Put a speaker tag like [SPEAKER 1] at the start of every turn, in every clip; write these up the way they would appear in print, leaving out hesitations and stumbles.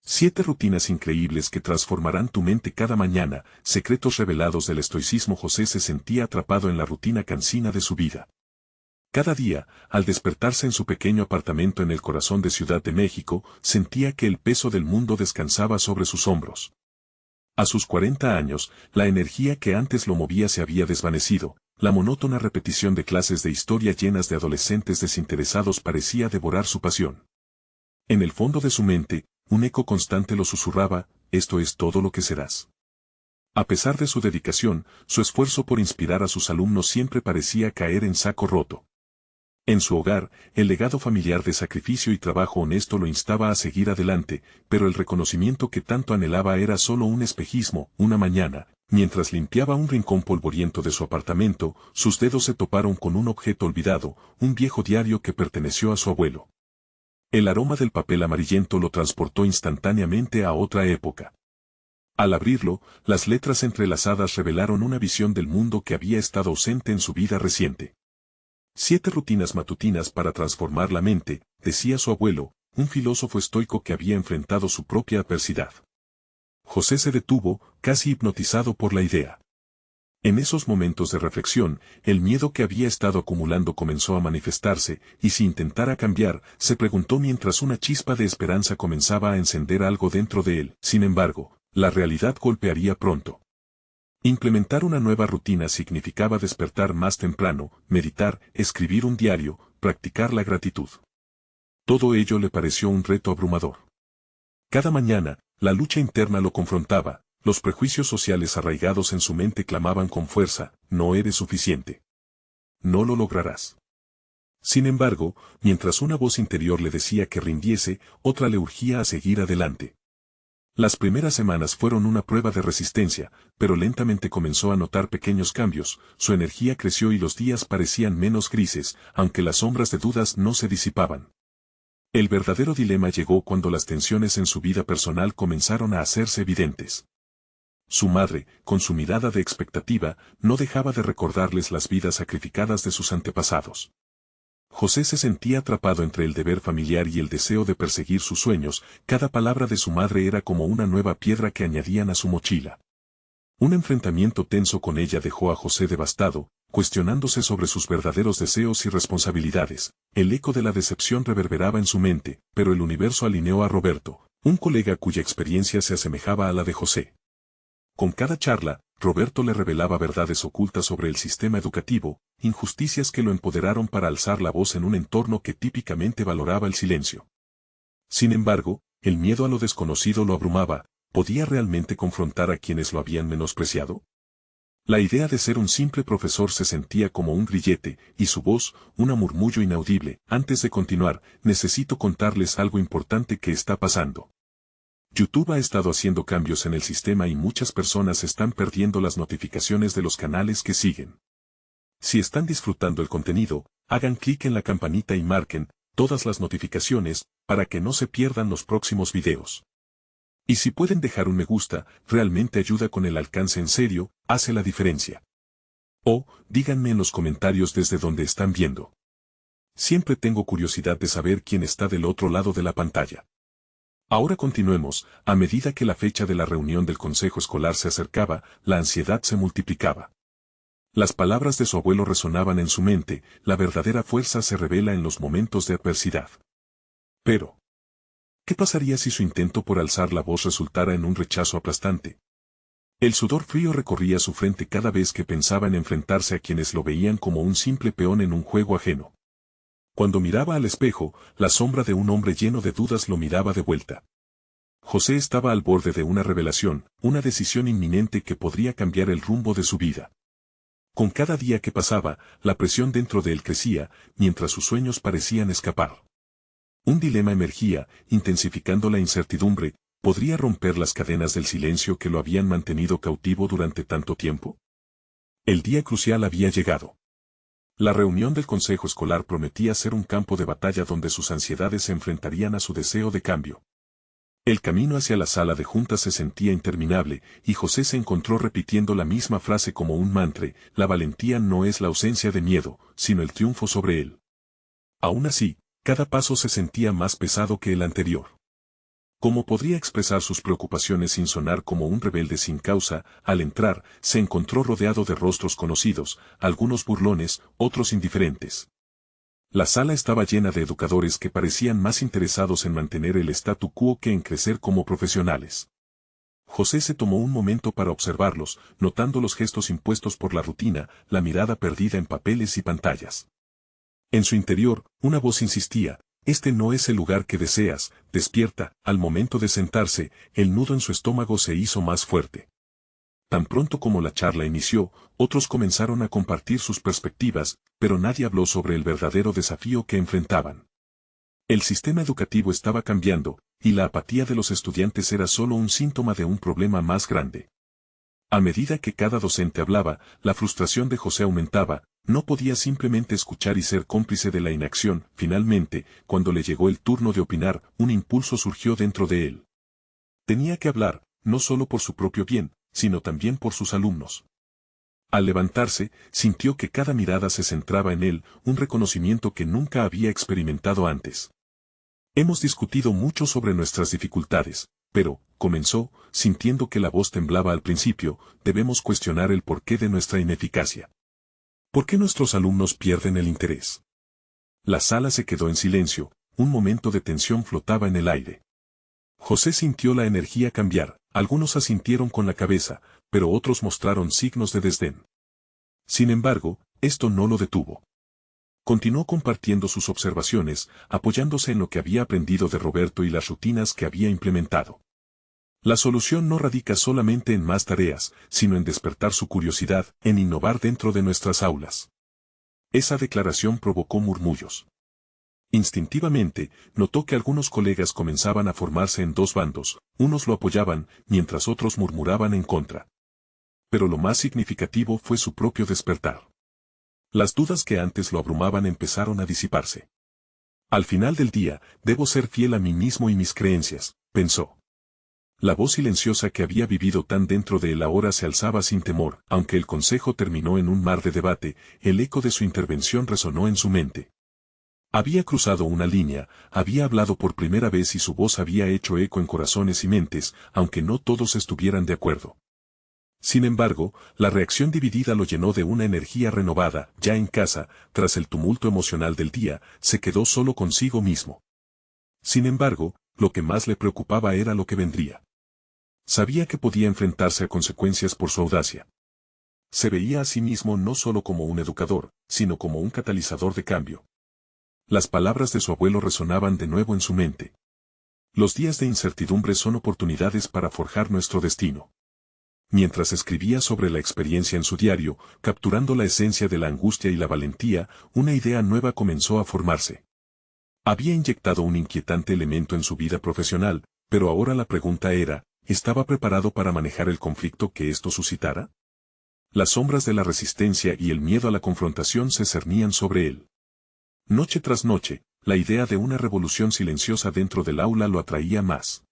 [SPEAKER 1] 7 rutinas increíbles que transformarán tu mente cada mañana, secretos revelados del estoicismo. José se sentía atrapado en la rutina cansina de su vida. Cada día, al despertarse en su pequeño apartamento en el corazón de Ciudad de México, sentía que el peso del mundo descansaba sobre sus hombros. A sus 40 años, la energía que antes lo movía se había desvanecido, la monótona repetición de clases de historia llenas de adolescentes desinteresados parecía devorar su pasión. En el fondo de su mente, un eco constante lo susurraba: esto es todo lo que serás. A pesar de su dedicación, su esfuerzo por inspirar a sus alumnos siempre parecía caer en saco roto. En su hogar, el legado familiar de sacrificio y trabajo honesto lo instaba a seguir adelante, pero el reconocimiento que tanto anhelaba era solo un espejismo. Una mañana, mientras limpiaba un rincón polvoriento de su apartamento, sus dedos se toparon con un objeto olvidado, un viejo diario que perteneció a su abuelo. El aroma del papel amarillento lo transportó instantáneamente a otra época. Al abrirlo, las letras entrelazadas revelaron una visión del mundo que había estado ausente en su vida reciente. 7 rutinas matutinas para transformar la mente, decía su abuelo, un filósofo estoico que había enfrentado su propia adversidad. José se detuvo, casi hipnotizado por la idea. En esos momentos de reflexión, el miedo que había estado acumulando comenzó a manifestarse, y si intentara cambiar, se preguntó mientras una chispa de esperanza comenzaba a encender algo dentro de él. Sin embargo, la realidad golpearía pronto. Implementar una nueva rutina significaba despertar más temprano, meditar, escribir un diario, practicar la gratitud. Todo ello le pareció un reto abrumador. Cada mañana, la lucha interna lo confrontaba. Los prejuicios sociales arraigados en su mente clamaban con fuerza: no eres suficiente. No lo lograrás. Sin embargo, mientras una voz interior le decía que rindiese, otra le urgía a seguir adelante. Las primeras semanas fueron una prueba de resistencia, pero lentamente comenzó a notar pequeños cambios, su energía creció y los días parecían menos grises, aunque las sombras de dudas no se disipaban. El verdadero dilema llegó cuando las tensiones en su vida personal comenzaron a hacerse evidentes. Su madre, con su mirada de expectativa, no dejaba de recordarles las vidas sacrificadas de sus antepasados. José se sentía atrapado entre el deber familiar y el deseo de perseguir sus sueños. Cada palabra de su madre era como una nueva piedra que añadían a su mochila. Un enfrentamiento tenso con ella dejó a José devastado, cuestionándose sobre sus verdaderos deseos y responsabilidades. El eco de la decepción reverberaba en su mente, pero el universo alineó a Roberto, un colega cuya experiencia se asemejaba a la de José. Con cada charla, Roberto le revelaba verdades ocultas sobre el sistema educativo, injusticias que lo empoderaron para alzar la voz en un entorno que típicamente valoraba el silencio. Sin embargo, el miedo a lo desconocido lo abrumaba. ¿Podía realmente confrontar a quienes lo habían menospreciado? La idea de ser un simple profesor se sentía como un grillete, y su voz, un murmullo inaudible. Antes de continuar, necesito contarles algo importante que está pasando. YouTube ha estado haciendo cambios en el sistema y muchas personas están perdiendo las notificaciones de los canales que siguen. Si están disfrutando el contenido, hagan clic en la campanita y marquen todas las notificaciones para que no se pierdan los próximos videos. Y si pueden dejar un me gusta, realmente ayuda con el alcance. En serio, hace la diferencia. O, díganme en los comentarios desde donde están viendo. Siempre tengo curiosidad de saber quién está del otro lado de la pantalla. Ahora continuemos. A medida que la fecha de la reunión del consejo escolar se acercaba, la ansiedad se multiplicaba. Las palabras de su abuelo resonaban en su mente: la verdadera fuerza se revela en los momentos de adversidad. Pero, ¿qué pasaría si su intento por alzar la voz resultara en un rechazo aplastante? El sudor frío recorría su frente cada vez que pensaba en enfrentarse a quienes lo veían como un simple peón en un juego ajeno. Cuando miraba al espejo, la sombra de un hombre lleno de dudas lo miraba de vuelta. José estaba al borde de una revelación, una decisión inminente que podría cambiar el rumbo de su vida. Con cada día que pasaba, la presión dentro de él crecía, mientras sus sueños parecían escapar. Un dilema emergía, intensificando la incertidumbre: ¿podría romper las cadenas del silencio que lo habían mantenido cautivo durante tanto tiempo? El día crucial había llegado. La reunión del consejo escolar prometía ser un campo de batalla donde sus ansiedades se enfrentarían a su deseo de cambio. El camino hacia la sala de juntas se sentía interminable, y José se encontró repitiendo la misma frase como un mantra: la valentía no es la ausencia de miedo, sino el triunfo sobre él. Aún así, cada paso se sentía más pesado que el anterior. ¿Cómo podría expresar sus preocupaciones sin sonar como un rebelde sin causa? Al entrar, se encontró rodeado de rostros conocidos, algunos burlones, otros indiferentes. La sala estaba llena de educadores que parecían más interesados en mantener el statu quo que en crecer como profesionales. José se tomó un momento para observarlos, notando los gestos impuestos por la rutina, la mirada perdida en papeles y pantallas. En su interior, una voz insistía: este no es el lugar que deseas, despierta. Al momento de sentarse, el nudo en su estómago se hizo más fuerte. Tan pronto como la charla inició, otros comenzaron a compartir sus perspectivas, pero nadie habló sobre el verdadero desafío que enfrentaban. El sistema educativo estaba cambiando, y la apatía de los estudiantes era solo un síntoma de un problema más grande. A medida que cada docente hablaba, la frustración de José aumentaba. No podía simplemente escuchar y ser cómplice de la inacción. Finalmente, cuando le llegó el turno de opinar, un impulso surgió dentro de él. Tenía que hablar, no solo por su propio bien, sino también por sus alumnos. Al levantarse, sintió que cada mirada se centraba en él, un reconocimiento que nunca había experimentado antes. Hemos discutido mucho sobre nuestras dificultades, pero, comenzó, sintiendo que la voz temblaba al principio, debemos cuestionar el porqué de nuestra ineficacia. ¿Por qué nuestros alumnos pierden el interés? La sala se quedó en silencio, un momento de tensión flotaba en el aire. José sintió la energía cambiar, algunos asintieron con la cabeza, pero otros mostraron signos de desdén. Sin embargo, esto no lo detuvo. Continuó compartiendo sus observaciones, apoyándose en lo que había aprendido de Roberto y las rutinas que había implementado. La solución no radica solamente en más tareas, sino en despertar su curiosidad, en innovar dentro de nuestras aulas. Esa declaración provocó murmullos. Instintivamente, notó que algunos colegas comenzaban a formarse en dos bandos, unos lo apoyaban, mientras otros murmuraban en contra. Pero lo más significativo fue su propio despertar. Las dudas que antes lo abrumaban empezaron a disiparse. Al final del día, debo ser fiel a mí mismo y mis creencias, pensó. La voz silenciosa que había vivido tan dentro de él ahora se alzaba sin temor. Aunque el consejo terminó en un mar de debate, el eco de su intervención resonó en su mente. Había cruzado una línea, había hablado por primera vez y su voz había hecho eco en corazones y mentes, aunque no todos estuvieran de acuerdo. Sin embargo, la reacción dividida lo llenó de una energía renovada. Ya en casa, tras el tumulto emocional del día, se quedó solo consigo mismo. Sin embargo, lo que más le preocupaba era lo que vendría. Sabía que podía enfrentarse a consecuencias por su audacia. Se veía a sí mismo no solo como un educador, sino como un catalizador de cambio. Las palabras de su abuelo resonaban de nuevo en su mente. Los días de incertidumbre son oportunidades para forjar nuestro destino. Mientras escribía sobre la experiencia en su diario, capturando la esencia de la angustia y la valentía, una idea nueva comenzó a formarse. Había inyectado un inquietante elemento en su vida profesional, pero ahora la pregunta era, ¿estaba preparado para manejar el conflicto que esto suscitara? Las sombras de la resistencia y el miedo a la confrontación se cernían sobre él. Noche tras noche, la idea de una revolución silenciosa dentro del aula lo atraía más.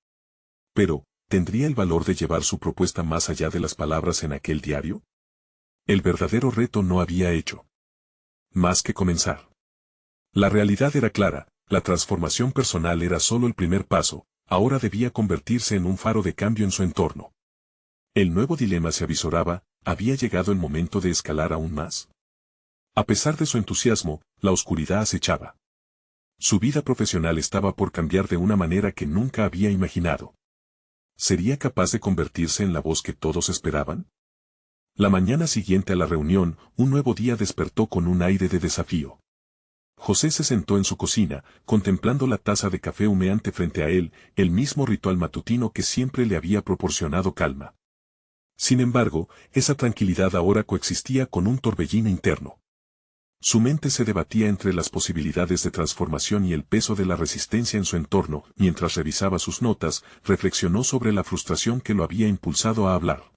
[SPEAKER 1] Pero, ¿tendría el valor de llevar su propuesta más allá de las palabras en aquel diario? El verdadero reto no había hecho más que comenzar. La realidad era clara, la transformación personal era solo el primer paso, ahora debía convertirse en un faro de cambio en su entorno. El nuevo dilema se avisoraba, ¿había llegado el momento de escalar aún más? A pesar de su entusiasmo, la oscuridad acechaba. Su vida profesional estaba por cambiar de una manera que nunca había imaginado. ¿Sería capaz de convertirse en la voz que todos esperaban? La mañana siguiente a la reunión, un nuevo día despertó con un aire de desafío. José se sentó en su cocina, contemplando la taza de café humeante frente a él, el mismo ritual matutino que siempre le había proporcionado calma. Sin embargo, esa tranquilidad ahora coexistía con un torbellino interno. Su mente se debatía entre las posibilidades de transformación y el peso de la resistencia en su entorno. Mientras revisaba sus notas, reflexionó sobre la frustración que lo había impulsado a hablar.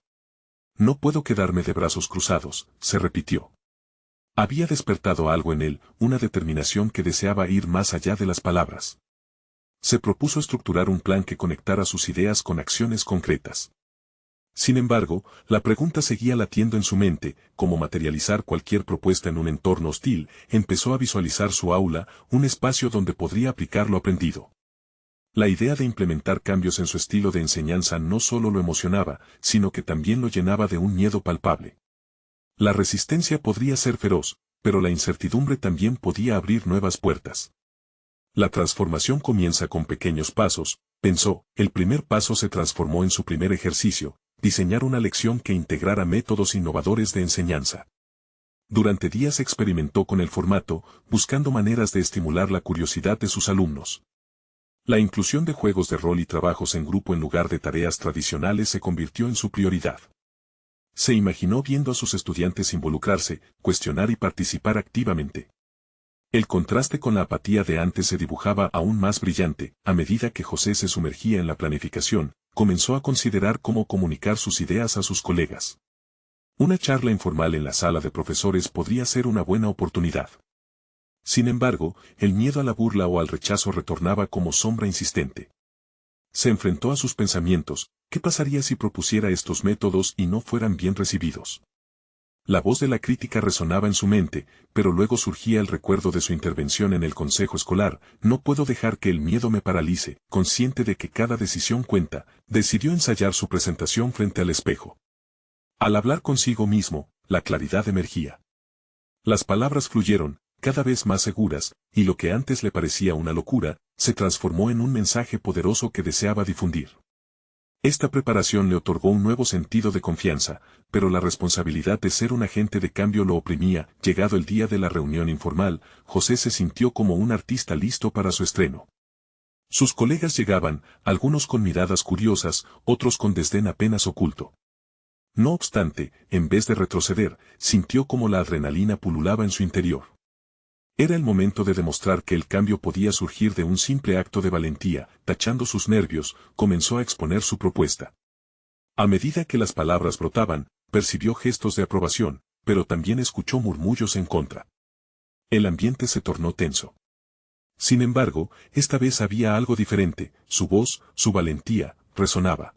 [SPEAKER 1] No puedo quedarme de brazos cruzados, se repitió. Había despertado algo en él, una determinación que deseaba ir más allá de las palabras. Se propuso estructurar un plan que conectara sus ideas con acciones concretas. Sin embargo, la pregunta seguía latiendo en su mente, ¿cómo materializar cualquier propuesta en un entorno hostil? Empezó a visualizar su aula, un espacio donde podría aplicar lo aprendido. La idea de implementar cambios en su estilo de enseñanza no solo lo emocionaba, sino que también lo llenaba de un miedo palpable. La resistencia podría ser feroz, pero la incertidumbre también podía abrir nuevas puertas. La transformación comienza con pequeños pasos, pensó. El primer paso se transformó en su primer ejercicio, diseñar una lección que integrara métodos innovadores de enseñanza. Durante días experimentó con el formato, buscando maneras de estimular la curiosidad de sus alumnos. La inclusión de juegos de rol y trabajos en grupo en lugar de tareas tradicionales se convirtió en su prioridad. Se imaginó viendo a sus estudiantes involucrarse, cuestionar y participar activamente. El contraste con la apatía de antes se dibujaba aún más brillante. A medida que José se sumergía en la planificación, comenzó a considerar cómo comunicar sus ideas a sus colegas. Una charla informal en la sala de profesores podría ser una buena oportunidad. Sin embargo, el miedo a la burla o al rechazo retornaba como sombra insistente. Se enfrentó a sus pensamientos. ¿Qué pasaría si propusiera estos métodos y no fueran bien recibidos? La voz de la crítica resonaba en su mente, pero luego surgía el recuerdo de su intervención en el consejo escolar. No puedo dejar que el miedo me paralice. Consciente de que cada decisión cuenta, decidió ensayar su presentación frente al espejo. Al hablar consigo mismo, la claridad emergía. Las palabras fluyeron, cada vez más seguras, y lo que antes le parecía una locura, se transformó en un mensaje poderoso que deseaba difundir. Esta preparación le otorgó un nuevo sentido de confianza, pero la responsabilidad de ser un agente de cambio lo oprimía. Llegado el día de la reunión informal, José se sintió como un artista listo para su estreno. Sus colegas llegaban, algunos con miradas curiosas, otros con desdén apenas oculto. No obstante, en vez de retroceder, sintió como la adrenalina pululaba en su interior. Era el momento de demostrar que el cambio podía surgir de un simple acto de valentía. Tachando sus nervios, comenzó a exponer su propuesta. A medida que las palabras brotaban, percibió gestos de aprobación, pero también escuchó murmullos en contra. El ambiente se tornó tenso. Sin embargo, esta vez había algo diferente. Su voz, su valentía, resonaba.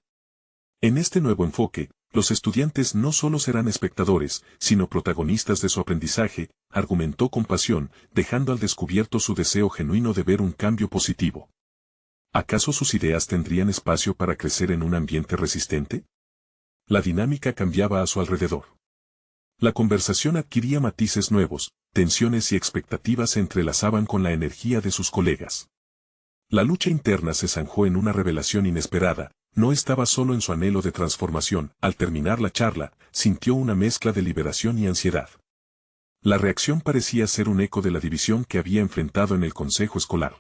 [SPEAKER 1] En este nuevo enfoque, los estudiantes no solo serán espectadores, sino protagonistas de su aprendizaje, argumentó con pasión, dejando al descubierto su deseo genuino de ver un cambio positivo. ¿Acaso sus ideas tendrían espacio para crecer en un ambiente resistente? La dinámica cambiaba a su alrededor. La conversación adquiría matices nuevos, tensiones y expectativas se entrelazaban con la energía de sus colegas. La lucha interna se zanjó en una revelación inesperada. No estaba solo en su anhelo de transformación. Al terminar la charla, sintió una mezcla de liberación y ansiedad. La reacción parecía ser un eco de la división que había enfrentado en el consejo escolar.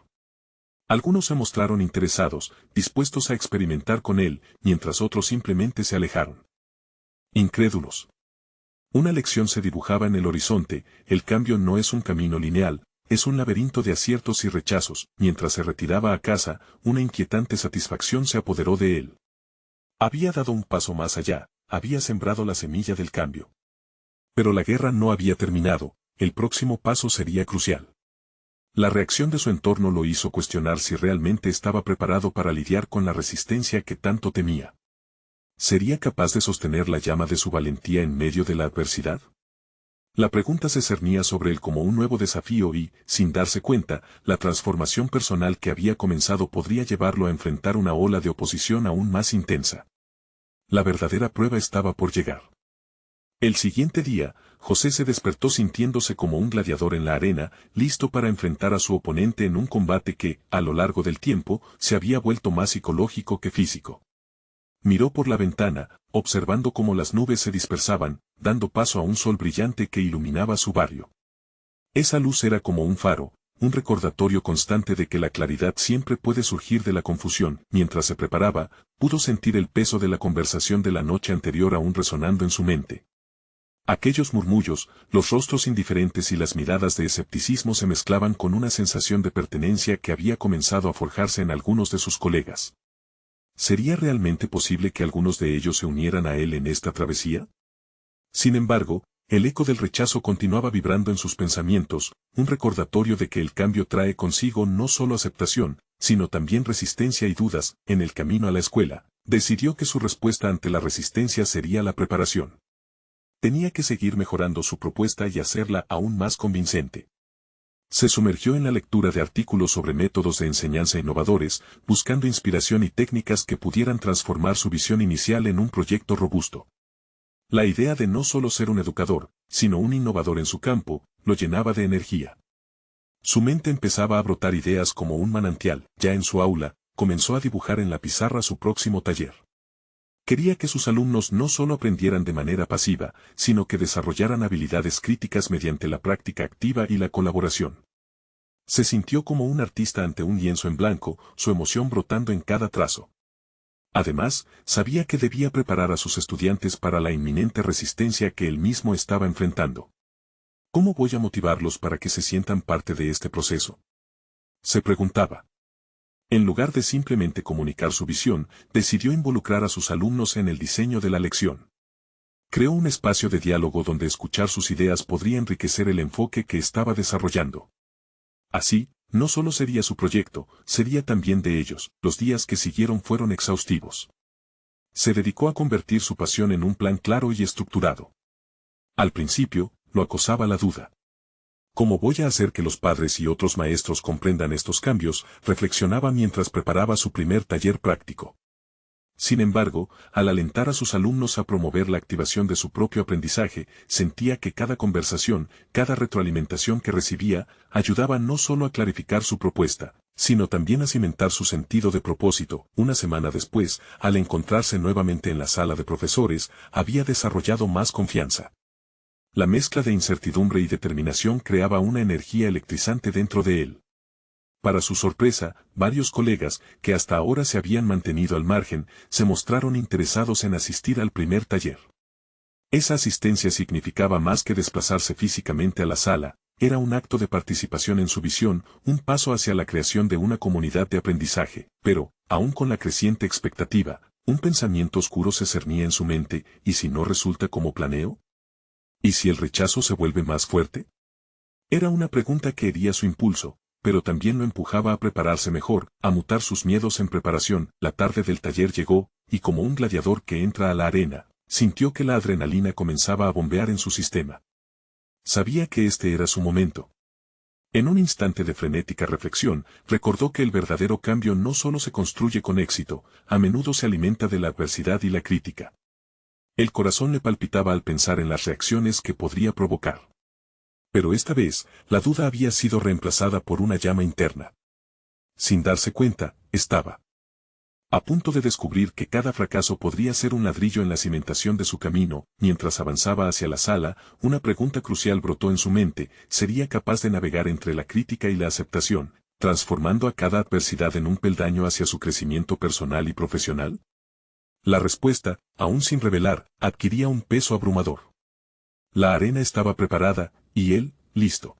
[SPEAKER 1] Algunos se mostraron interesados, dispuestos a experimentar con él, mientras otros simplemente se alejaron. Incrédulos. Una lección se dibujaba en el horizonte. El cambio no es un camino lineal, es un laberinto de aciertos y rechazos. Mientras se retiraba a casa, una inquietante satisfacción se apoderó de él. Había dado un paso más allá, había sembrado la semilla del cambio. Pero la guerra no había terminado, el próximo paso sería crucial. La reacción de su entorno lo hizo cuestionar si realmente estaba preparado para lidiar con la resistencia que tanto temía. ¿Sería capaz de sostener la llama de su valentía en medio de la adversidad? La pregunta se cernía sobre él como un nuevo desafío y, sin darse cuenta, la transformación personal que había comenzado podría llevarlo a enfrentar una ola de oposición aún más intensa. La verdadera prueba estaba por llegar. El siguiente día, José se despertó sintiéndose como un gladiador en la arena, listo para enfrentar a su oponente en un combate que, a lo largo del tiempo, se había vuelto más psicológico que físico. Miró por la ventana, observando cómo las nubes se dispersaban, dando paso a un sol brillante que iluminaba su barrio. Esa luz era como un faro, un recordatorio constante de que la claridad siempre puede surgir de la confusión. Mientras se preparaba, pudo sentir el peso de la conversación de la noche anterior aún resonando en su mente. Aquellos murmullos, los rostros indiferentes y las miradas de escepticismo se mezclaban con una sensación de pertenencia que había comenzado a forjarse en algunos de sus colegas. ¿Sería realmente posible que algunos de ellos se unieran a él en esta travesía? Sin embargo, el eco del rechazo continuaba vibrando en sus pensamientos, un recordatorio de que el cambio trae consigo no solo aceptación, sino también resistencia y dudas. En el camino a la escuela, decidió que su respuesta ante la resistencia sería la preparación. Tenía que seguir mejorando su propuesta y hacerla aún más convincente. Se sumergió en la lectura de artículos sobre métodos de enseñanza innovadores, buscando inspiración y técnicas que pudieran transformar su visión inicial en un proyecto robusto. La idea de no solo ser un educador, sino un innovador en su campo, lo llenaba de energía. Su mente empezaba a brotar ideas como un manantial. Ya en su aula, comenzó a dibujar en la pizarra su próximo taller. Quería que sus alumnos no solo aprendieran de manera pasiva, sino que desarrollaran habilidades críticas mediante la práctica activa y la colaboración. Se sintió como un artista ante un lienzo en blanco, su emoción brotando en cada trazo. Además, sabía que debía preparar a sus estudiantes para la inminente resistencia que él mismo estaba enfrentando. ¿Cómo voy a motivarlos para que se sientan parte de este proceso?, se preguntaba. En lugar de simplemente comunicar su visión, decidió involucrar a sus alumnos en el diseño de la lección. Creó un espacio de diálogo donde escuchar sus ideas podría enriquecer el enfoque que estaba desarrollando. Así, no solo sería su proyecto, sería también de ellos. Los días que siguieron fueron exhaustivos. Se dedicó a convertir su pasión en un plan claro y estructurado. Al principio, lo acosaba la duda. ¿Cómo voy a hacer que los padres y otros maestros comprendan estos cambios?, reflexionaba mientras preparaba su primer taller práctico. Sin embargo, al alentar a sus alumnos a promover la activación de su propio aprendizaje, sentía que cada conversación, cada retroalimentación que recibía, ayudaba no solo a clarificar su propuesta, sino también a cimentar su sentido de propósito. Una semana después, al encontrarse nuevamente en la sala de profesores, había desarrollado más confianza. La mezcla de incertidumbre y determinación creaba una energía electrizante dentro de él. Para su sorpresa, varios colegas, que hasta ahora se habían mantenido al margen, se mostraron interesados en asistir al primer taller. Esa asistencia significaba más que desplazarse físicamente a la sala, era un acto de participación en su visión, un paso hacia la creación de una comunidad de aprendizaje. Pero, aún con la creciente expectativa, un pensamiento oscuro se cernía en su mente: ¿y si no resulta como planeo? ¿Y si el rechazo se vuelve más fuerte? Era una pregunta que hería su impulso, pero también lo empujaba a prepararse mejor, a mutar sus miedos en preparación. La tarde del taller llegó, y como un gladiador que entra a la arena, sintió que la adrenalina comenzaba a bombear en su sistema. Sabía que este era su momento. En un instante de frenética reflexión, recordó que el verdadero cambio no solo se construye con éxito, a menudo se alimenta de la adversidad y la crítica. El corazón le palpitaba al pensar en las reacciones que podría provocar. Pero esta vez, la duda había sido reemplazada por una llama interna. Sin darse cuenta, estaba a punto de descubrir que cada fracaso podría ser un ladrillo en la cimentación de su camino. Mientras avanzaba hacia la sala, una pregunta crucial brotó en su mente: ¿sería capaz de navegar entre la crítica y la aceptación, transformando a cada adversidad en un peldaño hacia su crecimiento personal y profesional? La respuesta, aún sin revelar, adquiría un peso abrumador. La arena estaba preparada, y él, listo.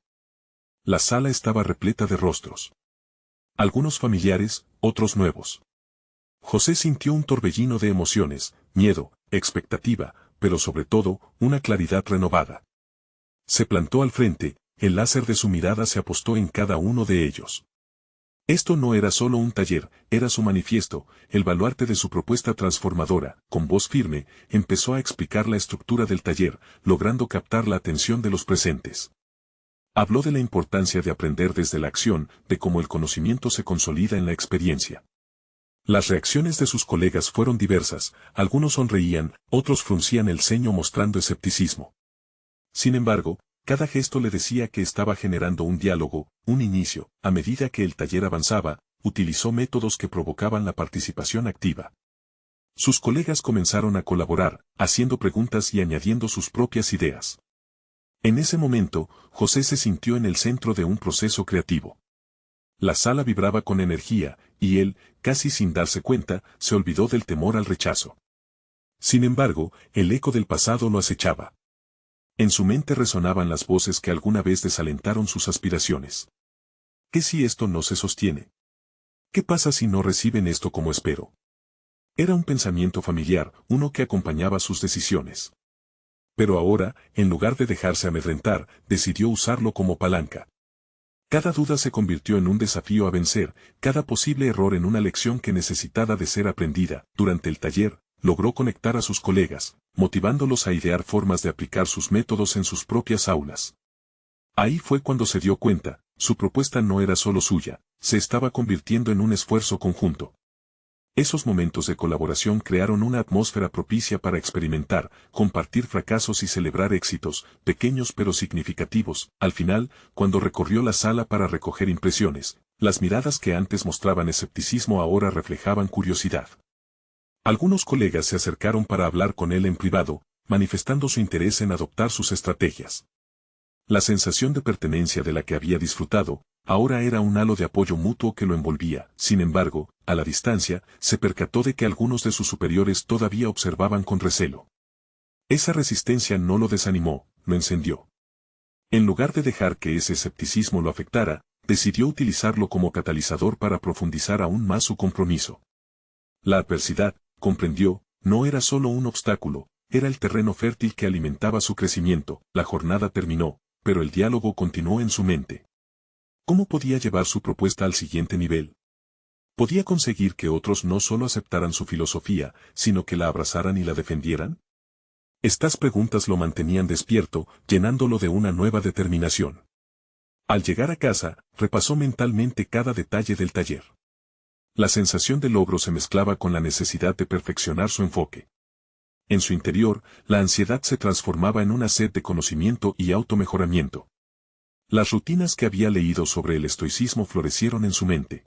[SPEAKER 1] La sala estaba repleta de rostros. Algunos familiares, otros nuevos. José sintió un torbellino de emociones: miedo, expectativa, pero sobre todo, una claridad renovada. Se plantó al frente, el láser de su mirada se apostó en cada uno de ellos. Esto no era solo un taller, era su manifiesto, el baluarte de su propuesta transformadora. Con voz firme, empezó a explicar la estructura del taller, logrando captar la atención de los presentes. Habló de la importancia de aprender desde la acción, de cómo el conocimiento se consolida en la experiencia. Las reacciones de sus colegas fueron diversas, algunos sonreían, otros fruncían el ceño mostrando escepticismo. Sin embargo, cada gesto le decía que estaba generando un diálogo, un inicio. A medida que el taller avanzaba, utilizó métodos que provocaban la participación activa. Sus colegas comenzaron a colaborar, haciendo preguntas y añadiendo sus propias ideas. En ese momento, José se sintió en el centro de un proceso creativo. La sala vibraba con energía, y él, casi sin darse cuenta, se olvidó del temor al rechazo. Sin embargo, el eco del pasado lo acechaba. En su mente resonaban las voces que alguna vez desalentaron sus aspiraciones. ¿Qué si esto no se sostiene? ¿Qué pasa si no reciben esto como espero? Era un pensamiento familiar, uno que acompañaba sus decisiones. Pero ahora, en lugar de dejarse amedrentar, decidió usarlo como palanca. Cada duda se convirtió en un desafío a vencer, cada posible error en una lección que necesitaba de ser aprendida. Durante el taller, logró conectar a sus colegas, motivándolos a idear formas de aplicar sus métodos en sus propias aulas. Ahí fue cuando se dio cuenta: su propuesta no era solo suya, se estaba convirtiendo en un esfuerzo conjunto. Esos momentos de colaboración crearon una atmósfera propicia para experimentar, compartir fracasos y celebrar éxitos, pequeños pero significativos. Al final, cuando recorrió la sala para recoger impresiones, las miradas que antes mostraban escepticismo ahora reflejaban curiosidad. Algunos colegas se acercaron para hablar con él en privado, manifestando su interés en adoptar sus estrategias. La sensación de pertenencia de la que había disfrutado, ahora era un halo de apoyo mutuo que lo envolvía. Sin embargo, a la distancia, se percató de que algunos de sus superiores todavía observaban con recelo. Esa resistencia no lo desanimó, lo encendió. En lugar de dejar que ese escepticismo lo afectara, decidió utilizarlo como catalizador para profundizar aún más su compromiso. La adversidad, comprendió, no era solo un obstáculo, era el terreno fértil que alimentaba su crecimiento. La jornada terminó, pero el diálogo continuó en su mente. ¿Cómo podía llevar su propuesta al siguiente nivel? ¿Podía conseguir que otros no solo aceptaran su filosofía, sino que la abrazaran y la defendieran? Estas preguntas lo mantenían despierto, llenándolo de una nueva determinación. Al llegar a casa, repasó mentalmente cada detalle del taller. La sensación de logro se mezclaba con la necesidad de perfeccionar su enfoque. En su interior, la ansiedad se transformaba en una sed de conocimiento y automejoramiento. Las rutinas que había leído sobre el estoicismo florecieron en su mente.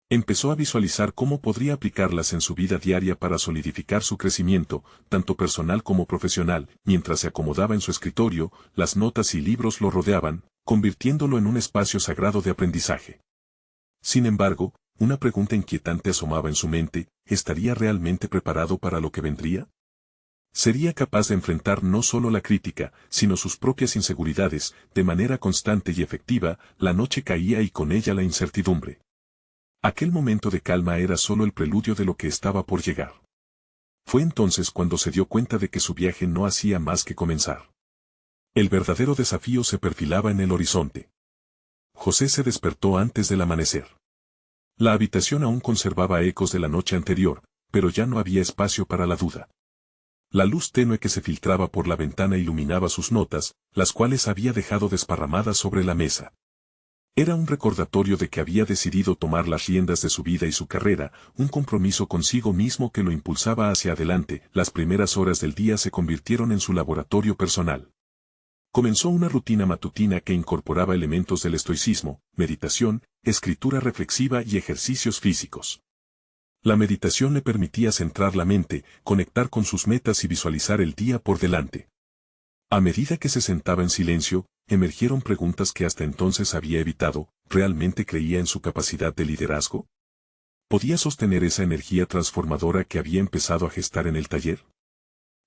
[SPEAKER 1] Empezó a visualizar cómo podría aplicarlas en su vida diaria para solidificar su crecimiento, tanto personal como profesional. Mientras se acomodaba en su escritorio, las notas y libros lo rodeaban, convirtiéndolo en un espacio sagrado de aprendizaje. Sin embargo, una pregunta inquietante asomaba en su mente: ¿estaría realmente preparado para lo que vendría? Sería capaz de enfrentar no solo la crítica, sino sus propias inseguridades, de manera constante y efectiva. La noche caía y con ella la incertidumbre. Aquel momento de calma era solo el preludio de lo que estaba por llegar. Fue entonces cuando se dio cuenta de que su viaje no hacía más que comenzar. El verdadero desafío se perfilaba en el horizonte. José se despertó antes del amanecer. La habitación aún conservaba ecos de la noche anterior, pero ya no había espacio para la duda. La luz tenue que se filtraba por la ventana iluminaba sus notas, las cuales había dejado desparramadas sobre la mesa. Era un recordatorio de que había decidido tomar las riendas de su vida y su carrera, un compromiso consigo mismo que lo impulsaba hacia adelante. Las primeras horas del día se convirtieron en su laboratorio personal. Comenzó una rutina matutina que incorporaba elementos del estoicismo, meditación, escritura reflexiva y ejercicios físicos. La meditación le permitía centrar la mente, conectar con sus metas y visualizar el día por delante. A medida que se sentaba en silencio, emergieron preguntas que hasta entonces había evitado. ¿Realmente creía en su capacidad de liderazgo? ¿Podía sostener esa energía transformadora que había empezado a gestar en el taller?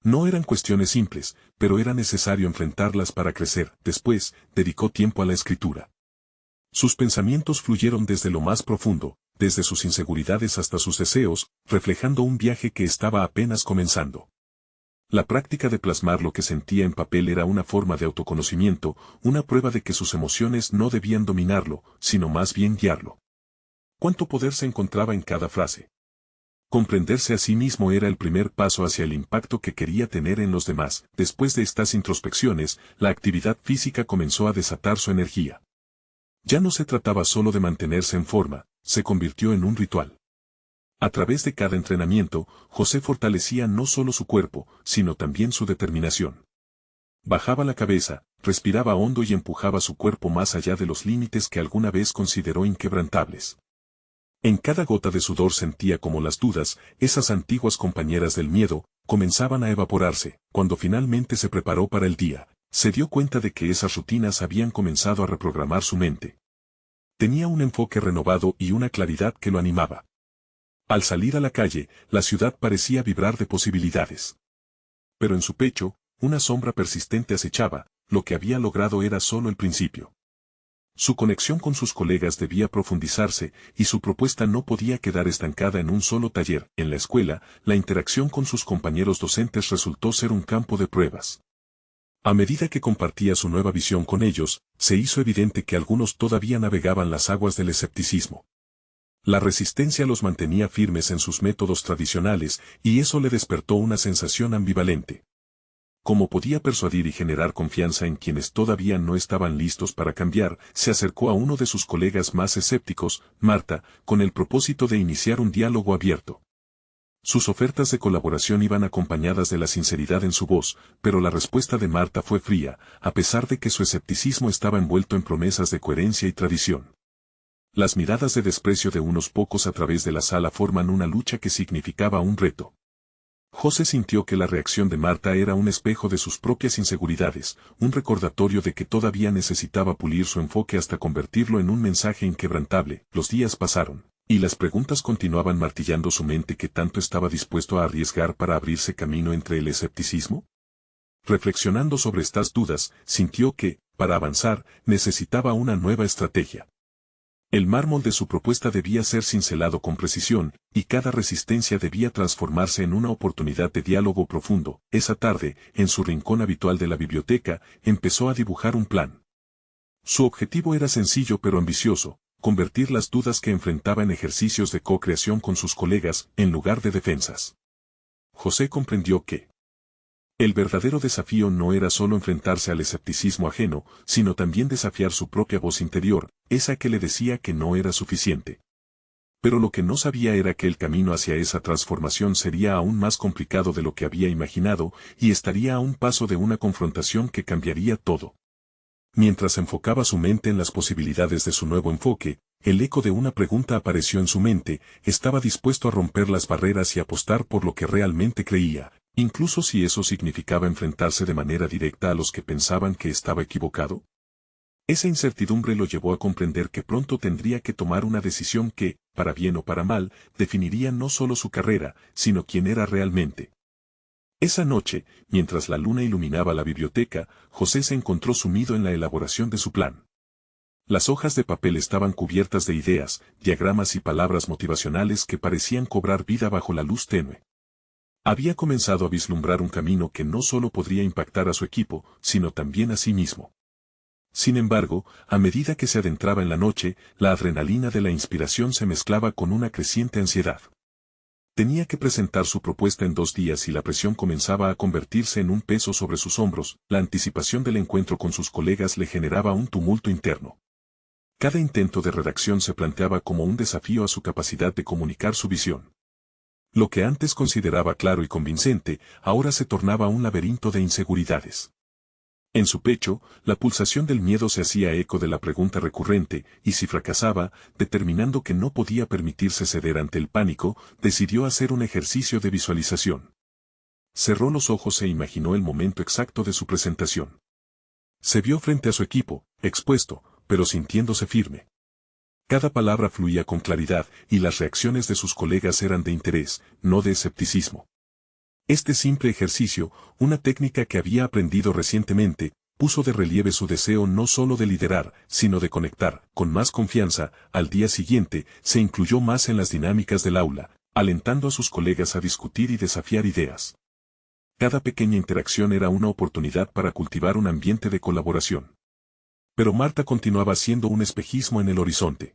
[SPEAKER 1] No eran cuestiones simples, pero era necesario enfrentarlas para crecer. Después, dedicó tiempo a la escritura. Sus pensamientos fluyeron desde lo más profundo, desde sus inseguridades hasta sus deseos, reflejando un viaje que estaba apenas comenzando. La práctica de plasmar lo que sentía en papel era una forma de autoconocimiento, una prueba de que sus emociones no debían dominarlo, sino más bien guiarlo. ¿Cuánto poder se encontraba en cada frase? Comprenderse a sí mismo era el primer paso hacia el impacto que quería tener en los demás. Después de estas introspecciones, la actividad física comenzó a desatar su energía. Ya no se trataba solo de mantenerse en forma, se convirtió en un ritual. A través de cada entrenamiento, José fortalecía no solo su cuerpo, sino también su determinación. Bajaba la cabeza, respiraba hondo y empujaba su cuerpo más allá de los límites que alguna vez consideró inquebrantables. En cada gota de sudor sentía como las dudas, esas antiguas compañeras del miedo, comenzaban a evaporarse. Cuando finalmente se preparó para el día, se dio cuenta de que esas rutinas habían comenzado a reprogramar su mente. Tenía un enfoque renovado y una claridad que lo animaba. Al salir a la calle, la ciudad parecía vibrar de posibilidades. Pero en su pecho, una sombra persistente acechaba. Lo que había logrado era solo el principio. Su conexión con sus colegas debía profundizarse, y su propuesta no podía quedar estancada en un solo taller. En la escuela, la interacción con sus compañeros docentes resultó ser un campo de pruebas. A medida que compartía su nueva visión con ellos, se hizo evidente que algunos todavía navegaban las aguas del escepticismo. La resistencia los mantenía firmes en sus métodos tradicionales, y eso le despertó una sensación ambivalente. Como podía persuadir y generar confianza en quienes todavía no estaban listos para cambiar, se acercó a uno de sus colegas más escépticos, Marta, con el propósito de iniciar un diálogo abierto. Sus ofertas de colaboración iban acompañadas de la sinceridad en su voz, pero la respuesta de Marta fue fría, a pesar de que su escepticismo estaba envuelto en promesas de coherencia y tradición. Las miradas de desprecio de unos pocos a través de la sala forman una lucha que significaba un reto. José sintió que la reacción de Marta era un espejo de sus propias inseguridades, un recordatorio de que todavía necesitaba pulir su enfoque hasta convertirlo en un mensaje inquebrantable. Los días pasaron, y las preguntas continuaban martillando su mente. ¿Qué tanto estaba dispuesto a arriesgar para abrirse camino entre el escepticismo? Reflexionando sobre estas dudas, sintió que, para avanzar, necesitaba una nueva estrategia. El mármol de su propuesta debía ser cincelado con precisión, y cada resistencia debía transformarse en una oportunidad de diálogo profundo. Esa tarde, en su rincón habitual de la biblioteca, empezó a dibujar un plan. Su objetivo era sencillo pero ambicioso: convertir las dudas que enfrentaba en ejercicios de co-creación con sus colegas, en lugar de defensas. José comprendió que el verdadero desafío no era solo enfrentarse al escepticismo ajeno, sino también desafiar su propia voz interior, esa que le decía que no era suficiente. Pero lo que no sabía era que el camino hacia esa transformación sería aún más complicado de lo que había imaginado, y estaría a un paso de una confrontación que cambiaría todo. Mientras enfocaba su mente en las posibilidades de su nuevo enfoque, el eco de una pregunta apareció en su mente: ¿estaba dispuesto a romper las barreras y apostar por lo que realmente creía, incluso si eso significaba enfrentarse de manera directa a los que pensaban que estaba equivocado? Esa incertidumbre lo llevó a comprender que pronto tendría que tomar una decisión que, para bien o para mal, definiría no solo su carrera, sino quién era realmente. Esa noche, mientras la luna iluminaba la biblioteca, José se encontró sumido en la elaboración de su plan. Las hojas de papel estaban cubiertas de ideas, diagramas y palabras motivacionales que parecían cobrar vida bajo la luz tenue. Había comenzado a vislumbrar un camino que no solo podría impactar a su equipo, sino también a sí mismo. Sin embargo, a medida que se adentraba en la noche, la adrenalina de la inspiración se mezclaba con una creciente ansiedad. Tenía que presentar su propuesta en 2 días y la presión comenzaba a convertirse en un peso sobre sus hombros. La anticipación del encuentro con sus colegas le generaba un tumulto interno. Cada intento de redacción se planteaba como un desafío a su capacidad de comunicar su visión. Lo que antes consideraba claro y convincente, ahora se tornaba un laberinto de inseguridades. En su pecho, la pulsación del miedo se hacía eco de la pregunta recurrente, y si fracasaba, determinando que no podía permitirse ceder ante el pánico, decidió hacer un ejercicio de visualización. Cerró los ojos e imaginó el momento exacto de su presentación. Se vio frente a su equipo, expuesto, pero sintiéndose firme. Cada palabra fluía con claridad, y las reacciones de sus colegas eran de interés, no de escepticismo. Este simple ejercicio, una técnica que había aprendido recientemente, puso de relieve su deseo no solo de liderar, sino de conectar, con más confianza. Al día siguiente, se incluyó más en las dinámicas del aula, alentando a sus colegas a discutir y desafiar ideas. Cada pequeña interacción era una oportunidad para cultivar un ambiente de colaboración. Pero Marta continuaba siendo un espejismo en el horizonte.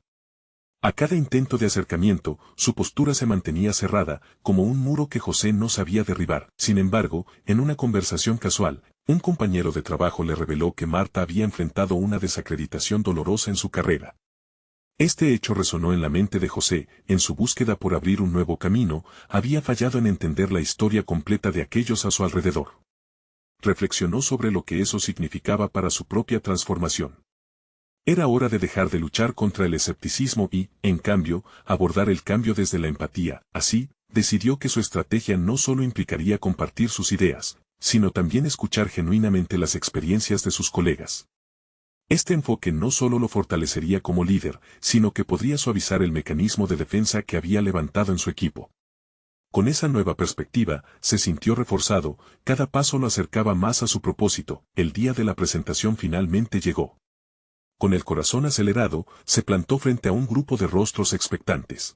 [SPEAKER 1] A cada intento de acercamiento, su postura se mantenía cerrada, como un muro que José no sabía derribar. Sin embargo, en una conversación casual, un compañero de trabajo le reveló que Marta había enfrentado una desacreditación dolorosa en su carrera. Este hecho resonó en la mente de José. En su búsqueda por abrir un nuevo camino, había fallado en entender la historia completa de aquellos a su alrededor. Reflexionó sobre lo que eso significaba para su propia transformación. Era hora de dejar de luchar contra el escepticismo y, en cambio, abordar el cambio desde la empatía. Así, decidió que su estrategia no solo implicaría compartir sus ideas, sino también escuchar genuinamente las experiencias de sus colegas. Este enfoque no solo lo fortalecería como líder, sino que podría suavizar el mecanismo de defensa que había levantado en su equipo. Con esa nueva perspectiva, se sintió reforzado. Cada paso lo acercaba más a su propósito. El día de la presentación finalmente llegó. Con el corazón acelerado, se plantó frente a un grupo de rostros expectantes.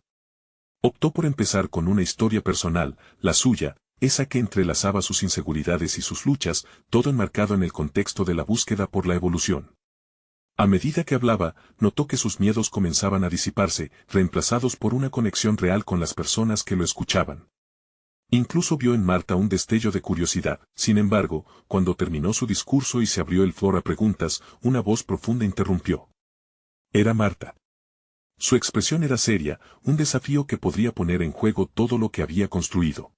[SPEAKER 1] Optó por empezar con una historia personal, la suya, esa que entrelazaba sus inseguridades y sus luchas, todo enmarcado en el contexto de la búsqueda por la evolución. A medida que hablaba, notó que sus miedos comenzaban a disiparse, reemplazados por una conexión real con las personas que lo escuchaban. Incluso vio en Marta un destello de curiosidad. Sin embargo, cuando terminó su discurso y se abrió el foro a preguntas, una voz profunda interrumpió. Era Marta. Su expresión era seria, un desafío que podría poner en juego todo lo que había construido.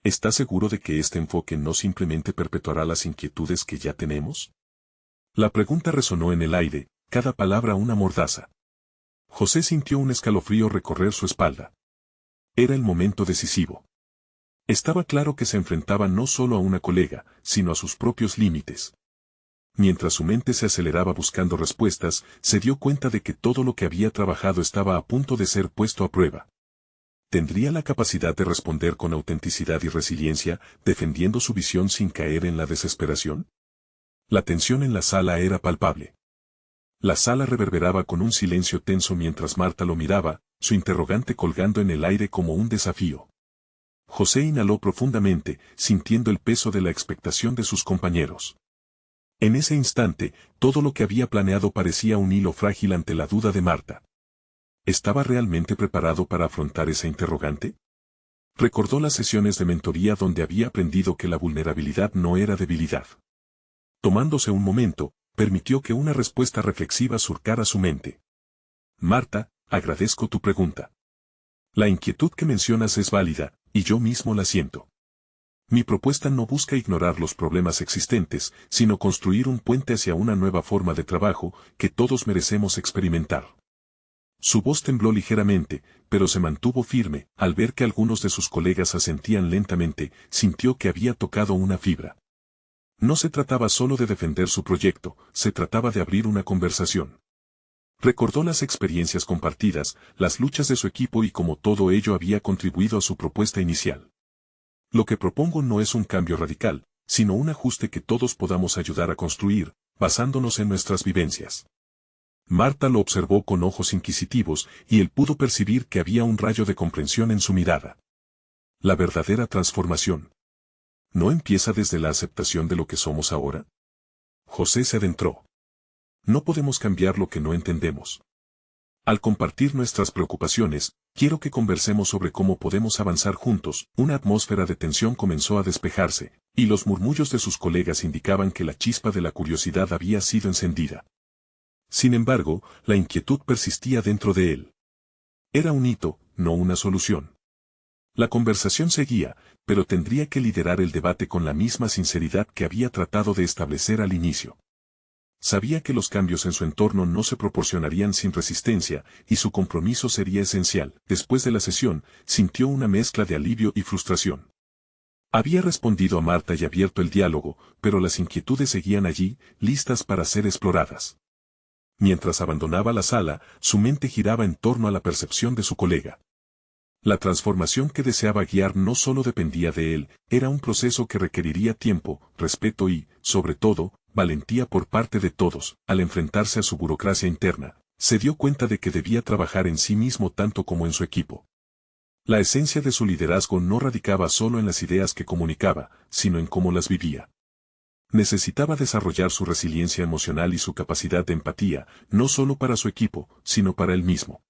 [SPEAKER 1] ¿Está seguro de que este enfoque no simplemente perpetuará las inquietudes que ya tenemos? La pregunta resonó en el aire, cada palabra una mordaza. José sintió un escalofrío recorrer su espalda. Era el momento decisivo. Estaba claro que se enfrentaba no solo a una colega, sino a sus propios límites. Mientras su mente se aceleraba buscando respuestas, se dio cuenta de que todo lo que había trabajado estaba a punto de ser puesto a prueba. ¿Tendría la capacidad de responder con autenticidad y resiliencia, defendiendo su visión sin caer en la desesperación? La tensión en la sala era palpable. La sala reverberaba con un silencio tenso mientras Marta lo miraba, su interrogante colgando en el aire como un desafío. José inhaló profundamente, sintiendo el peso de la expectación de sus compañeros. En ese instante, todo lo que había planeado parecía un hilo frágil ante la duda de Marta. ¿Estaba realmente preparado para afrontar esa interrogante? Recordó las sesiones de mentoría donde había aprendido que la vulnerabilidad no era debilidad. Tomándose un momento, permitió que una respuesta reflexiva surcara su mente. Marta, agradezco tu pregunta. La inquietud que mencionas es válida, y yo mismo la siento. Mi propuesta no busca ignorar los problemas existentes, sino construir un puente hacia una nueva forma de trabajo que todos merecemos experimentar. Su voz tembló ligeramente, pero se mantuvo firme. Al ver que algunos de sus colegas asentían lentamente, sintió que había tocado una fibra. No se trataba solo de defender su proyecto, se trataba de abrir una conversación. Recordó las experiencias compartidas, las luchas de su equipo y cómo todo ello había contribuido a su propuesta inicial. Lo que propongo no es un cambio radical, sino un ajuste que todos podamos ayudar a construir, basándonos en nuestras vivencias. Marta lo observó con ojos inquisitivos y él pudo percibir que había un rayo de comprensión en su mirada. La verdadera transformación ¿no empieza desde la aceptación de lo que somos ahora? José se adentró. No podemos cambiar lo que no entendemos. Al compartir nuestras preocupaciones, quiero que conversemos sobre cómo podemos avanzar juntos. Una atmósfera de tensión comenzó a despejarse, y los murmullos de sus colegas indicaban que la chispa de la curiosidad había sido encendida. Sin embargo, la inquietud persistía dentro de él. Era un hito, no una solución. La conversación seguía, pero tendría que liderar el debate con la misma sinceridad que había tratado de establecer al inicio. Sabía que los cambios en su entorno no se proporcionarían sin resistencia, y su compromiso sería esencial. Después de la sesión, sintió una mezcla de alivio y frustración. Había respondido a Marta y abierto el diálogo, pero las inquietudes seguían allí, listas para ser exploradas. Mientras abandonaba la sala, su mente giraba en torno a la percepción de su colega. La transformación que deseaba guiar no solo dependía de él, era un proceso que requeriría tiempo, respeto y, sobre todo, valentía por parte de todos. Al enfrentarse a su burocracia interna, se dio cuenta de que debía trabajar en sí mismo tanto como en su equipo. La esencia de su liderazgo no radicaba solo en las ideas que comunicaba, sino en cómo las vivía. Necesitaba desarrollar su resiliencia emocional y su capacidad de empatía, no solo para su equipo, sino para él mismo.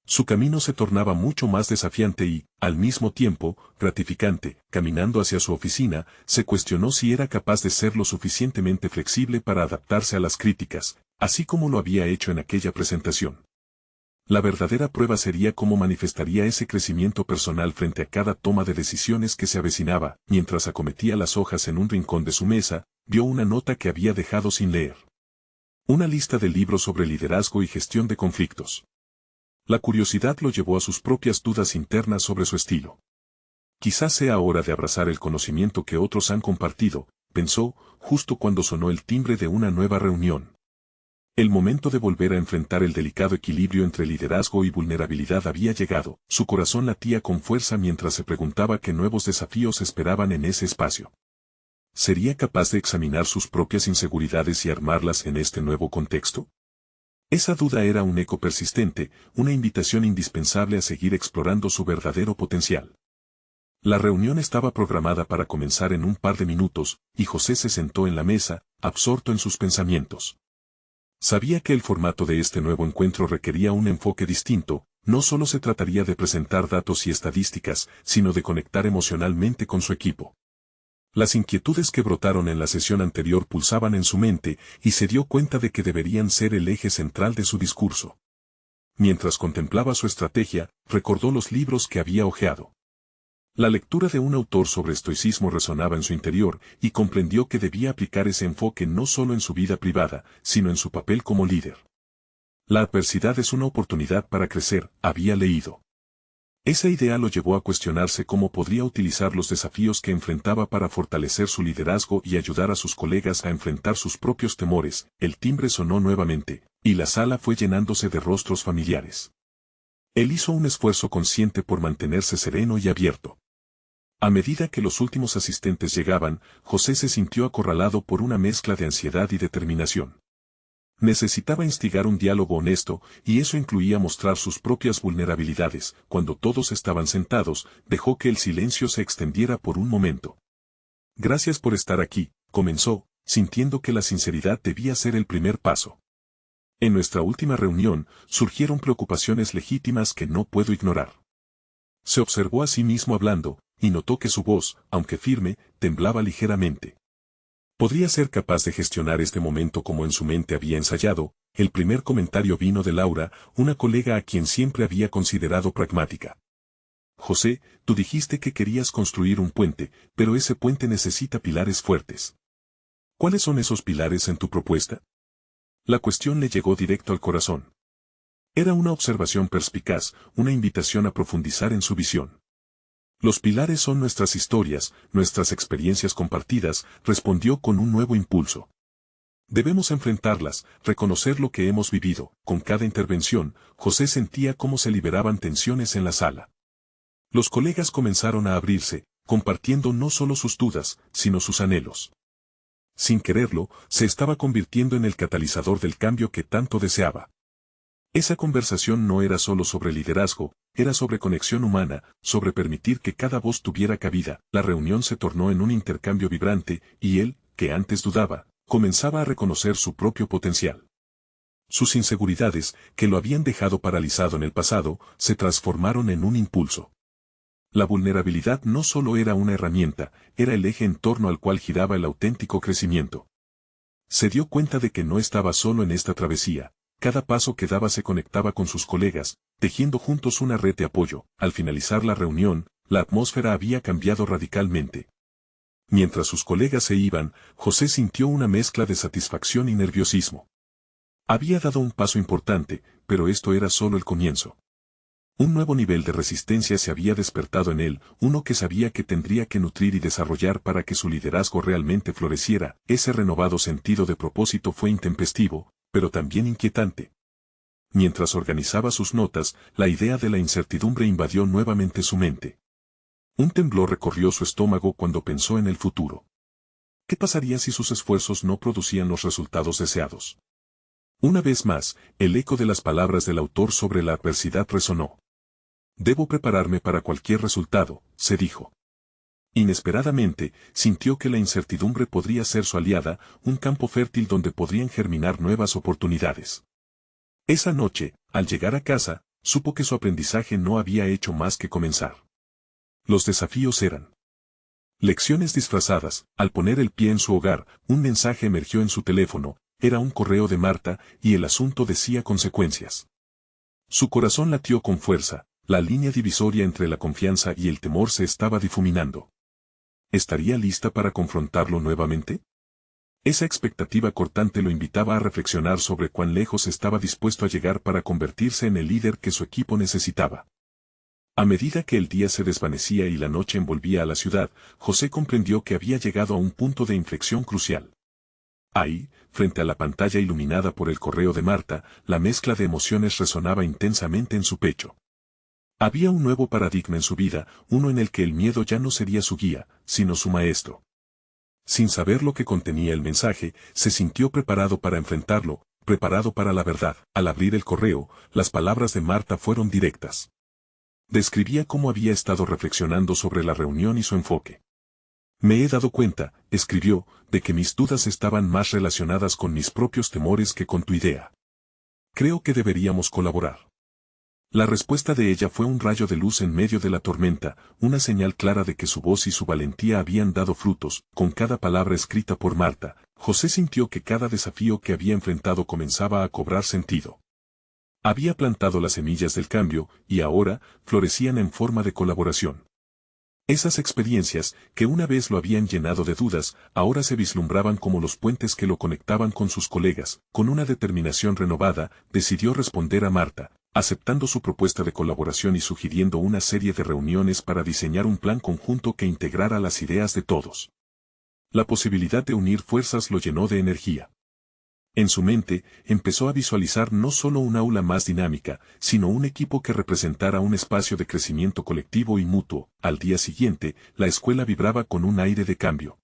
[SPEAKER 1] Su camino se tornaba mucho más desafiante y, al mismo tiempo, gratificante. Caminando hacia su oficina, se cuestionó si era capaz de ser lo suficientemente flexible para adaptarse a las críticas, así como lo había hecho en aquella presentación. La verdadera prueba sería cómo manifestaría ese crecimiento personal frente a cada toma de decisiones que se avecinaba. Mientras acometía las hojas en un rincón de su mesa, vio una nota que había dejado sin leer. Una lista de libros sobre liderazgo y gestión de conflictos. La curiosidad lo llevó a sus propias dudas internas sobre su estilo. Quizás sea hora de abrazar el conocimiento que otros han compartido, pensó, justo cuando sonó el timbre de una nueva reunión. El momento de volver a enfrentar el delicado equilibrio entre liderazgo y vulnerabilidad había llegado. Su corazón latía con fuerza mientras se preguntaba qué nuevos desafíos esperaban en ese espacio. ¿Sería capaz de examinar sus propias inseguridades y armarlas en este nuevo contexto? Esa duda era un eco persistente, una invitación indispensable a seguir explorando su verdadero potencial. La reunión estaba programada para comenzar en un par de minutos, y José se sentó en la mesa, absorto en sus pensamientos. Sabía que el formato de este nuevo encuentro requería un enfoque distinto, no solo se trataría de presentar datos y estadísticas, sino de conectar emocionalmente con su equipo. Las inquietudes que brotaron en la sesión anterior pulsaban en su mente y se dio cuenta de que deberían ser el eje central de su discurso. Mientras contemplaba su estrategia, recordó los libros que había hojeado. La lectura de un autor sobre estoicismo resonaba en su interior y comprendió que debía aplicar ese enfoque no solo en su vida privada, sino en su papel como líder. La adversidad es una oportunidad para crecer, había leído. Esa idea lo llevó a cuestionarse cómo podría utilizar los desafíos que enfrentaba para fortalecer su liderazgo y ayudar a sus colegas a enfrentar sus propios temores. El timbre sonó nuevamente, y la sala fue llenándose de rostros familiares. Él hizo un esfuerzo consciente por mantenerse sereno y abierto. A medida que los últimos asistentes llegaban, José se sintió acorralado por una mezcla de ansiedad y determinación. Necesitaba instigar un diálogo honesto, y eso incluía mostrar sus propias vulnerabilidades. Cuando todos estaban sentados, dejó que el silencio se extendiera por un momento. Gracias por estar aquí, comenzó, sintiendo que la sinceridad debía ser el primer paso. En nuestra última reunión, surgieron preocupaciones legítimas que no puedo ignorar. Se observó a sí mismo hablando, y notó que su voz, aunque firme, temblaba ligeramente. Podría ser capaz de gestionar este momento como en su mente había ensayado. El primer comentario vino de Laura, una colega a quien siempre había considerado pragmática. José, tú dijiste que querías construir un puente, pero ese puente necesita pilares fuertes. ¿Cuáles son esos pilares en tu propuesta? La cuestión le llegó directo al corazón. Era una observación perspicaz, una invitación a profundizar en su visión. Los pilares son nuestras historias, nuestras experiencias compartidas, respondió con un nuevo impulso. Debemos enfrentarlas, reconocer lo que hemos vivido. Con cada intervención, José sentía cómo se liberaban tensiones en la sala. Los colegas comenzaron a abrirse, compartiendo no solo sus dudas, sino sus anhelos. Sin quererlo, se estaba convirtiendo en el catalizador del cambio que tanto deseaba. Esa conversación no era solo sobre liderazgo, era sobre conexión humana, sobre permitir que cada voz tuviera cabida. La reunión se tornó en un intercambio vibrante, y él, que antes dudaba, comenzaba a reconocer su propio potencial. Sus inseguridades, que lo habían dejado paralizado en el pasado, se transformaron en un impulso. La vulnerabilidad no solo era una herramienta, era el eje en torno al cual giraba el auténtico crecimiento. Se dio cuenta de que no estaba solo en esta travesía. Cada paso que daba se conectaba con sus colegas, tejiendo juntos una red de apoyo. Al finalizar la reunión, la atmósfera había cambiado radicalmente. Mientras sus colegas se iban, José sintió una mezcla de satisfacción y nerviosismo. Había dado un paso importante, pero esto era solo el comienzo. Un nuevo nivel de resistencia se había despertado en él, uno que sabía que tendría que nutrir y desarrollar para que su liderazgo realmente floreciera. Ese renovado sentido de propósito fue intempestivo, pero también inquietante. Mientras organizaba sus notas, la idea de la incertidumbre invadió nuevamente su mente. Un temblor recorrió su estómago cuando pensó en el futuro. ¿Qué pasaría si sus esfuerzos no producían los resultados deseados? Una vez más, el eco de las palabras del autor sobre la adversidad resonó. Debo prepararme para cualquier resultado, se dijo. Inesperadamente, sintió que la incertidumbre podría ser su aliada, un campo fértil donde podrían germinar nuevas oportunidades. Esa noche, al llegar a casa, supo que su aprendizaje no había hecho más que comenzar. Los desafíos eran lecciones disfrazadas. Al poner el pie en su hogar, un mensaje emergió en su teléfono, era un correo de Marta, y el asunto decía consecuencias. Su corazón latió con fuerza, la línea divisoria entre la confianza y el temor se estaba difuminando. ¿Estaría lista para confrontarlo nuevamente? Esa expectativa cortante lo invitaba a reflexionar sobre cuán lejos estaba dispuesto a llegar para convertirse en el líder que su equipo necesitaba. A medida que el día se desvanecía y la noche envolvía a la ciudad, José comprendió que había llegado a un punto de inflexión crucial. Ahí, frente a la pantalla iluminada por el correo de Marta, la mezcla de emociones resonaba intensamente en su pecho. Había un nuevo paradigma en su vida, uno en el que el miedo ya no sería su guía, sino su maestro. Sin saber lo que contenía el mensaje, se sintió preparado para enfrentarlo, preparado para la verdad. Al abrir el correo, las palabras de Marta fueron directas. Describía cómo había estado reflexionando sobre la reunión y su enfoque. Me he dado cuenta, escribió, de que mis dudas estaban más relacionadas con mis propios temores que con tu idea. Creo que deberíamos colaborar. La respuesta de ella fue un rayo de luz en medio de la tormenta, una señal clara de que su voz y su valentía habían dado frutos. Con cada palabra escrita por Marta, José sintió que cada desafío que había enfrentado comenzaba a cobrar sentido. Había plantado las semillas del cambio, y ahora, florecían en forma de colaboración. Esas experiencias, que una vez lo habían llenado de dudas, ahora se vislumbraban como los puentes que lo conectaban con sus colegas. Con una determinación renovada, decidió responder a Marta, aceptando su propuesta de colaboración y sugiriendo una serie de reuniones para diseñar un plan conjunto que integrara las ideas de todos. La posibilidad de unir fuerzas lo llenó de energía. En su mente, empezó a visualizar no solo un aula más dinámica, sino un equipo que representara un espacio de crecimiento colectivo y mutuo. Al día siguiente, la escuela vibraba con un aire de cambio.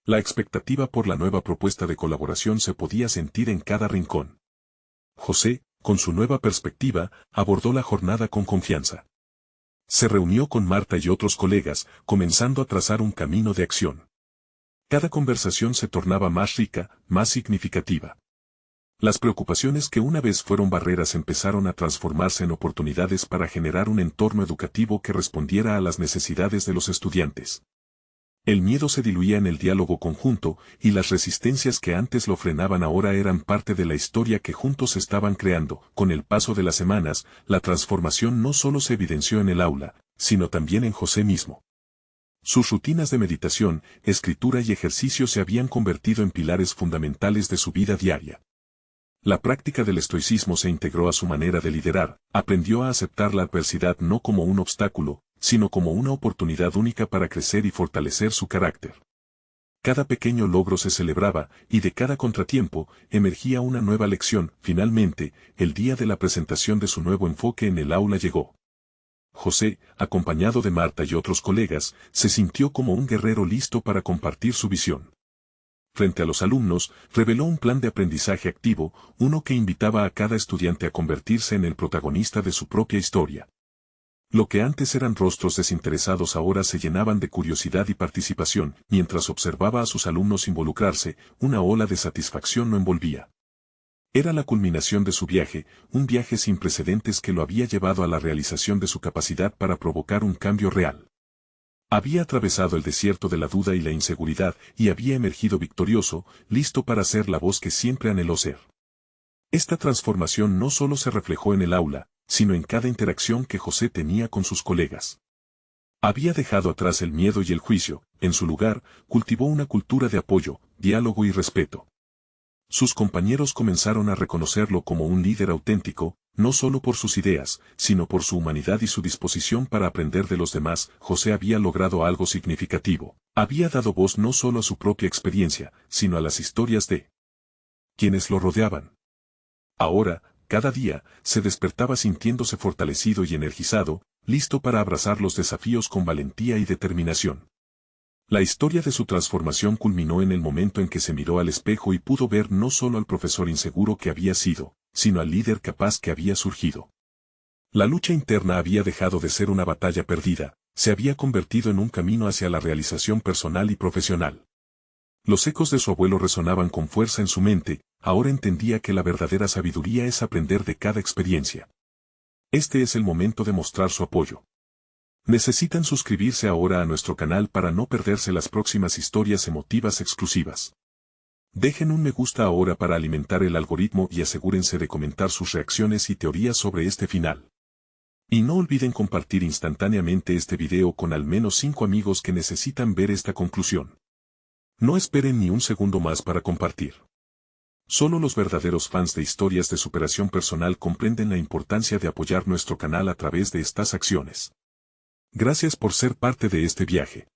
[SPEAKER 1] La expectativa por la nueva propuesta de colaboración se podía sentir en cada rincón. José, con su nueva perspectiva, abordó la jornada con confianza. Se reunió con Marta y otros colegas, comenzando a trazar un camino de acción. Cada conversación se tornaba más rica, más significativa. Las preocupaciones que una vez fueron barreras empezaron a transformarse en oportunidades para generar un entorno educativo que respondiera a las necesidades de los estudiantes. El miedo se diluía en el diálogo conjunto, y las resistencias que antes lo frenaban ahora eran parte de la historia que juntos estaban creando. Con el paso de las semanas, la transformación no solo se evidenció en el aula, sino también en José mismo. Sus rutinas de meditación, escritura y ejercicio se habían convertido en pilares fundamentales de su vida diaria. La práctica del estoicismo se integró a su manera de liderar, aprendió a aceptar la adversidad no como un obstáculo, sino como una oportunidad única para crecer y fortalecer su carácter. Cada pequeño logro se celebraba, y de cada contratiempo, emergía una nueva lección. Finalmente, el día de la presentación de su nuevo enfoque en el aula llegó. José, acompañado de Marta y otros colegas, se sintió como un guerrero listo para compartir su visión. Frente a los alumnos, reveló un plan de aprendizaje activo, uno que invitaba a cada estudiante a convertirse en el protagonista de su propia historia. Lo que antes eran rostros desinteresados ahora se llenaban de curiosidad y participación. Mientras observaba a sus alumnos involucrarse, una ola de satisfacción lo envolvía. Era la culminación de su viaje, un viaje sin precedentes que lo había llevado a la realización de su capacidad para provocar un cambio real. Había atravesado el desierto de la duda y la inseguridad, y había emergido victorioso, listo para ser la voz que siempre anheló ser. Esta transformación no solo se reflejó en el aula, sino en cada interacción que José tenía con sus colegas. Había dejado atrás el miedo y el juicio, en su lugar, cultivó una cultura de apoyo, diálogo y respeto. Sus compañeros comenzaron a reconocerlo como un líder auténtico, no solo por sus ideas, sino por su humanidad y su disposición para aprender de los demás. José había logrado algo significativo. Había dado voz no solo a su propia experiencia, sino a las historias de quienes lo rodeaban. Ahora, cada día, se despertaba sintiéndose fortalecido y energizado, listo para abrazar los desafíos con valentía y determinación. La historia de su transformación culminó en el momento en que se miró al espejo y pudo ver no solo al profesor inseguro que había sido, sino al líder capaz que había surgido. La lucha interna había dejado de ser una batalla perdida, se había convertido en un camino hacia la realización personal y profesional. Los ecos de su abuelo resonaban con fuerza en su mente, ahora entendía que la verdadera sabiduría es aprender de cada experiencia. Este es el momento de mostrar su apoyo. Necesitan suscribirse ahora a nuestro canal para no perderse las próximas historias emotivas exclusivas. Dejen un me gusta ahora para alimentar el algoritmo y asegúrense de comentar sus reacciones y teorías sobre este final. Y no olviden compartir instantáneamente este video con al menos 5 amigos que necesitan ver esta conclusión. No esperen ni un segundo más para compartir. Solo los verdaderos fans de historias de superación personal comprenden la importancia de apoyar nuestro canal a través de estas acciones. Gracias por ser parte de este viaje.